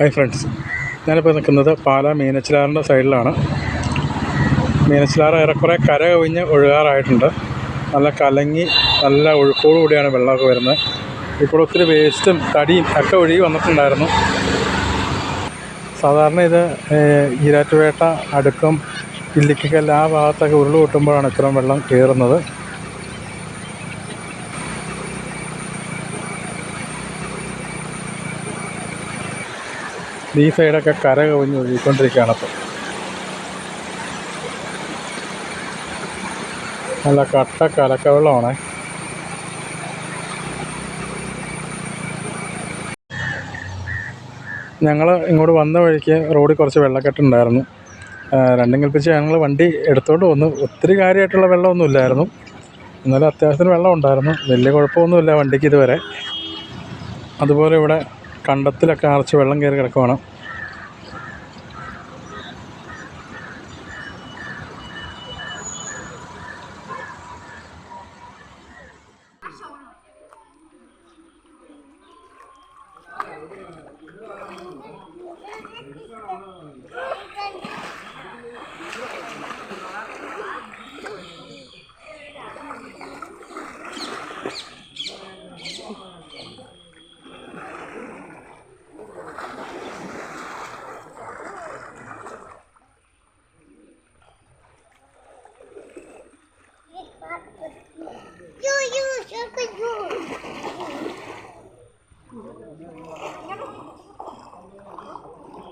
Hi friends, ഞാനിപ്പോൾ നിൽക്കുന്നത് പാലാ മീനച്ചിലാറിൻ്റെ സൈഡിലാണ്. മീനച്ചിലാറ് ഏറെക്കുറെ കര കവിഞ്ഞ് ഒഴുകാറായിട്ടുണ്ട്. നല്ല കലങ്ങി നല്ല ഒഴുക്കോടു കൂടിയാണ് വെള്ളമൊക്കെ വരുന്നത്. ഇപ്പോൾ ഒത്തിരി വേസ്റ്റും തടിയും ഒക്കെ ഒഴുകി വന്നിട്ടുണ്ടായിരുന്നു. സാധാരണ ഇത് ഈരാറ്റുപേട്ട, അടുക്കം, ഇല്ലിക്കൽ ആ ഭാഗത്തൊക്കെ ഉരുൾ പൊട്ടുമ്പോഴാണ് ഇത്രയും വെള്ളം കയറുന്നത്. ഈ സൈഡൊക്കെ കര കവിഞ്ഞ് ഒഴുകിക്കൊണ്ടിരിക്കുകയാണ്. അപ്പോൾ നല്ല കട്ട കലക്കവെള്ളമാണ്. ഞങ്ങൾ ഇങ്ങോട്ട് വന്ന വഴിക്ക് റോഡിൽ കുറച്ച് വെള്ളക്കെട്ടുണ്ടായിരുന്നു. രണ്ടും കൽപ്പിച്ച് ഞങ്ങൾ വണ്ടി എടുത്തുകൊണ്ട് വന്നു. ഒത്തിരി കാര്യമായിട്ടുള്ള വെള്ളമൊന്നും ഇല്ലായിരുന്നു, എന്നാലും അത്യാവശ്യത്തിന് വെള്ളം ഉണ്ടായിരുന്നു. വലിയ കുഴപ്പമൊന്നുമില്ല വണ്ടിക്ക് ഇതുവരെ. അതുപോലെ ഇവിടെ കണ്ടത്തിലൊക്കെ നിറച്ച് വെള്ളം കയറി കിടക്കുവാണ്.